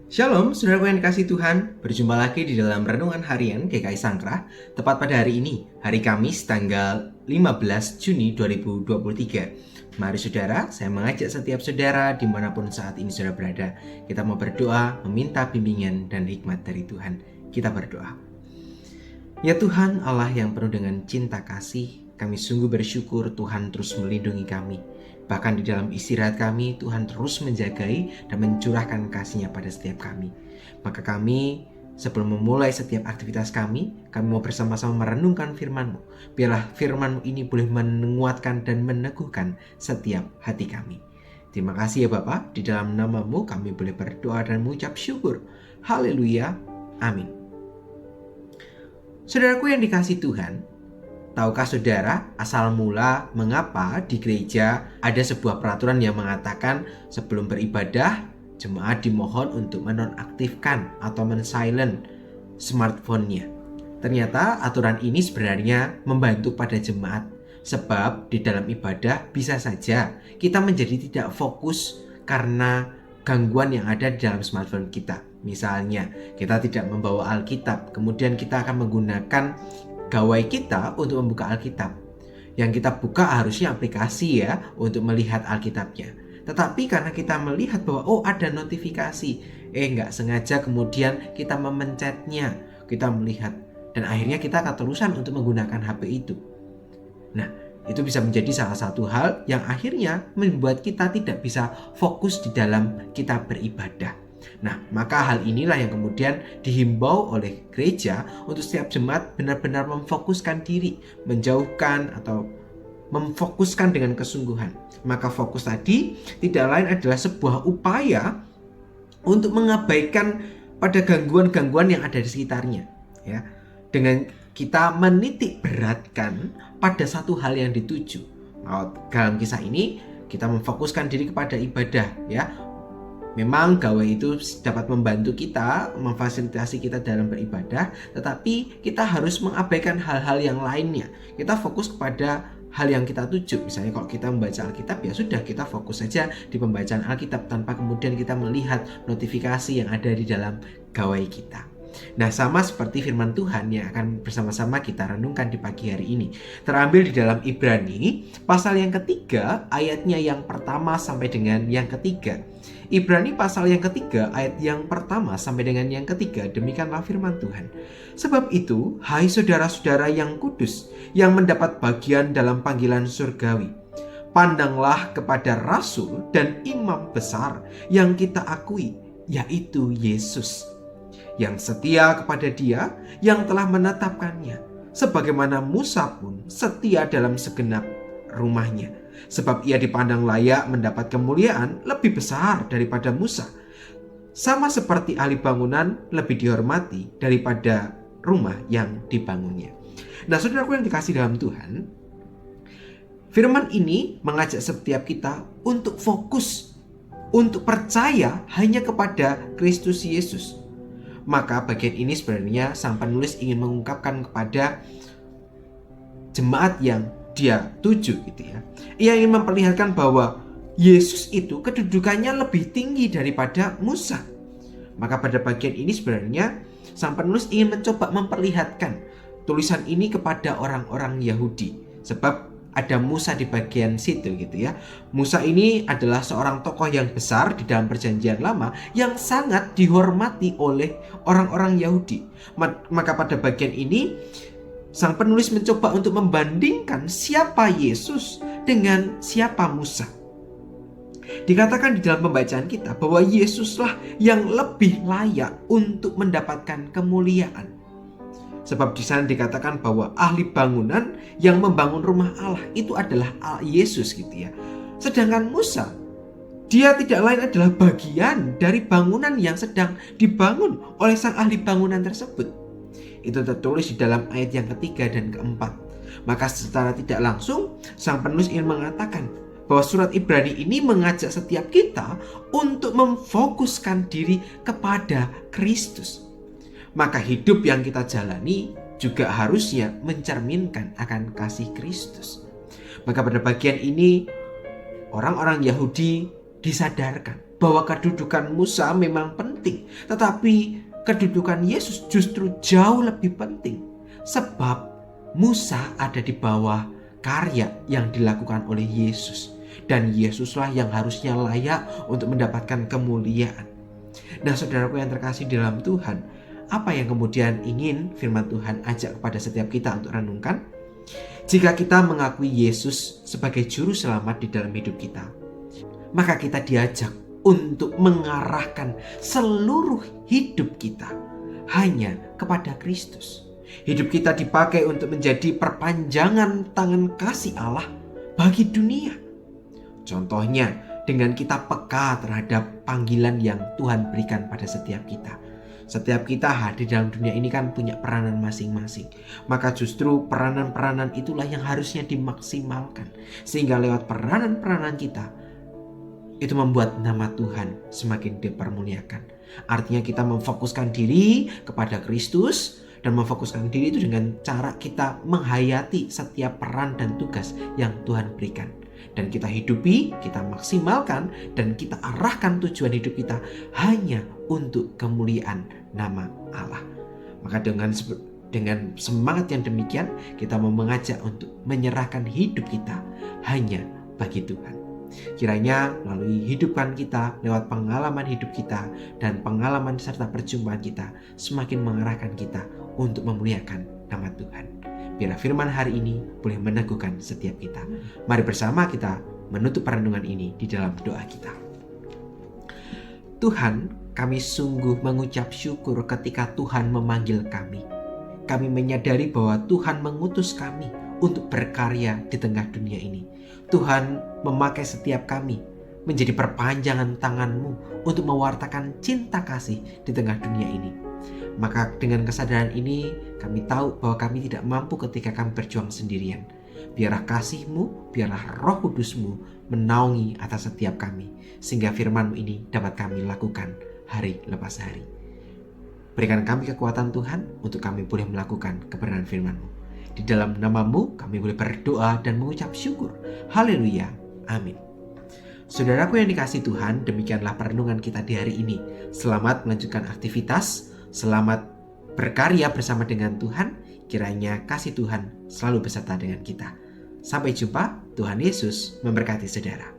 Shalom, saudaraku yang dikasih Tuhan. Berjumpa lagi di dalam Renungan Harian GKI Sangkrah, tepat pada hari ini, hari Kamis tanggal 15 Juni 2023. Mari saudara, saya mengajak setiap saudara dimanapun saat ini saudara berada. Kita mau berdoa, meminta bimbingan dan hikmat dari Tuhan. Kita berdoa. Ya Tuhan, Allah yang penuh dengan cinta kasih, kami sungguh bersyukur Tuhan terus melindungi kami. Bahkan di dalam istirahat kami, Tuhan terus menjagai dan mencurahkan kasih-Nya pada setiap kami. Maka kami, sebelum memulai setiap aktivitas kami mau bersama-sama merenungkan firman-Mu. Biarlah firman-Mu ini boleh menguatkan dan meneguhkan setiap hati kami. Terima kasih ya Bapa, di dalam nama-Mu kami boleh berdoa dan mengucap syukur. Haleluya, amin. Saudaraku yang dikasih Tuhan, tahukah saudara asal mula mengapa di gereja ada sebuah peraturan yang mengatakan sebelum beribadah jemaat dimohon untuk menonaktifkan atau men-silent smartphone-nya? Ternyata aturan ini sebenarnya membantu pada jemaat, sebab di dalam ibadah bisa saja kita menjadi tidak fokus karena gangguan yang ada di dalam smartphone kita. Misalnya kita tidak membawa Alkitab, kemudian kita akan menggunakan gawai kita untuk membuka Alkitab. Yang kita buka harusnya aplikasi ya untuk melihat Alkitabnya. Tetapi karena kita melihat bahwa ada notifikasi, nggak sengaja kemudian kita memencetnya, kita melihat dan akhirnya kita keterusan untuk menggunakan HP itu. Nah, itu bisa menjadi salah satu hal yang akhirnya membuat kita tidak bisa fokus di dalam kita beribadah. Nah, maka hal inilah yang kemudian dihimbau oleh gereja untuk setiap jemaat benar-benar memfokuskan diri, menjauhkan atau memfokuskan dengan kesungguhan. Maka fokus tadi tidak lain adalah sebuah upaya untuk mengabaikan pada gangguan-gangguan yang ada di sekitarnya, ya. Dengan kita menitik beratkan pada satu hal yang dituju. Dalam kisah ini kita memfokuskan diri kepada ibadah, ya. Memang gawai itu dapat membantu kita, memfasilitasi kita dalam beribadah, tetapi kita harus mengabaikan hal-hal yang lainnya. Kita fokus kepada hal yang kita tuju. Misalnya kalau kita membaca Alkitab, ya sudah kita fokus saja di pembacaan Alkitab tanpa kemudian kita melihat notifikasi yang ada di dalam gawai kita. Nah, sama seperti firman Tuhan yang akan bersama-sama kita renungkan di pagi hari ini, terambil di dalam Ibrani pasal yang ketiga ayatnya yang pertama sampai dengan yang ketiga. Ibrani pasal yang ketiga ayat yang pertama sampai dengan yang ketiga, demikianlah firman Tuhan. Sebab itu, hai saudara-saudara yang kudus, yang mendapat bagian dalam panggilan surgawi, pandanglah kepada rasul dan imam besar yang kita akui, yaitu Yesus, yang setia kepada Dia yang telah menetapkannya, sebagaimana Musa pun setia dalam segenap rumahnya. Sebab ia dipandang layak mendapat kemuliaan lebih besar daripada Musa, sama seperti ahli bangunan lebih dihormati daripada rumah yang dibangunnya. Nah, saudaraku yang dikasih dalam Tuhan, firman ini mengajak setiap kita untuk fokus, untuk percaya hanya kepada Kristus Yesus. Maka bagian ini sebenarnya sang penulis ingin mengungkapkan kepada jemaat yang dia tuju gitu ya. Ia ingin memperlihatkan bahwa Yesus itu kedudukannya lebih tinggi daripada Musa. Maka pada bagian ini sebenarnya sang penulis ingin mencoba memperlihatkan tulisan ini kepada orang-orang Yahudi. Sebab ada Musa di bagian situ gitu ya. Musa ini adalah seorang tokoh yang besar di dalam perjanjian lama yang sangat dihormati oleh orang-orang Yahudi. Maka pada bagian ini sang penulis mencoba untuk membandingkan siapa Yesus dengan siapa Musa. Dikatakan di dalam pembacaan kita bahwa Yesuslah yang lebih layak untuk mendapatkan kemuliaan. Sebab di sana dikatakan bahwa ahli bangunan yang membangun rumah Allah itu adalah Yesus gitu ya. Sedangkan Musa, dia tidak lain adalah bagian dari bangunan yang sedang dibangun oleh sang ahli bangunan tersebut. Itu tertulis di dalam ayat yang ketiga dan keempat. Maka secara tidak langsung sang penulis ingin mengatakan bahwa surat Ibrani ini mengajak setiap kita untuk memfokuskan diri kepada Kristus. Maka hidup yang kita jalani juga harusnya mencerminkan akan kasih Kristus. Maka pada bagian ini orang-orang Yahudi disadarkan bahwa kedudukan Musa memang penting, tetapi kedudukan Yesus justru jauh lebih penting. Sebab Musa ada di bawah karya yang dilakukan oleh Yesus, dan Yesuslah yang harusnya layak untuk mendapatkan kemuliaan. Nah, saudaraku yang terkasih dalam Tuhan, apa yang kemudian ingin firman Tuhan ajak kepada setiap kita untuk renungkan? Jika kita mengakui Yesus sebagai juru selamat di dalam hidup kita, maka kita diajak untuk mengarahkan seluruh hidup kita hanya kepada Kristus. Hidup kita dipakai untuk menjadi perpanjangan tangan kasih Allah bagi dunia. Contohnya, dengan kita peka terhadap panggilan yang Tuhan berikan pada setiap kita. Setiap kita hadir dalam dunia ini kan punya peranan masing-masing. Maka justru peranan-peranan itulah yang harusnya dimaksimalkan. Sehingga lewat peranan-peranan kita, itu membuat nama Tuhan semakin dipermuliakan. Artinya kita memfokuskan diri kepada Kristus, dan memfokuskan diri itu dengan cara kita menghayati setiap peran dan tugas yang Tuhan berikan. Dan kita hidupi, kita maksimalkan, dan kita arahkan tujuan hidup kita hanya untuk kemuliaan nama Allah. Maka dengan semangat yang demikian, kita mau mengajak untuk menyerahkan hidup kita hanya bagi Tuhan. Kiranya melalui hidupan kita, lewat pengalaman hidup kita dan pengalaman serta perjumpaan kita, semakin mengarahkan kita untuk memuliakan nama Tuhan. Biar firman hari ini boleh meneguhkan setiap kita. Mari bersama kita menutup perenungan ini di dalam doa kita. Tuhan, kami sungguh mengucap syukur ketika Tuhan memanggil kami. Kami menyadari bahwa Tuhan mengutus kami untuk berkarya di tengah dunia ini. Tuhan memakai setiap kami menjadi perpanjangan tangan-Mu untuk mewartakan cinta kasih di tengah dunia ini. Maka dengan kesadaran ini kami tahu bahwa kami tidak mampu ketika kami berjuang sendirian. Biarlah kasih-Mu, biarlah Roh Kudus-Mu menaungi atas setiap kami, sehingga firman-Mu ini dapat kami lakukan hari lepas hari. Berikan kami kekuatan Tuhan untuk kami boleh melakukan kebenaran firman-Mu. Di dalam nama-Mu kami boleh berdoa dan mengucap syukur. Haleluya. Amin. Saudaraku yang dikasihi Tuhan, demikianlah perenungan kita di hari ini. Selamat melanjutkan aktivitas. Selamat berkarya bersama dengan Tuhan. Kiranya kasih Tuhan selalu beserta dengan kita. Sampai jumpa. Tuhan Yesus memberkati saudara.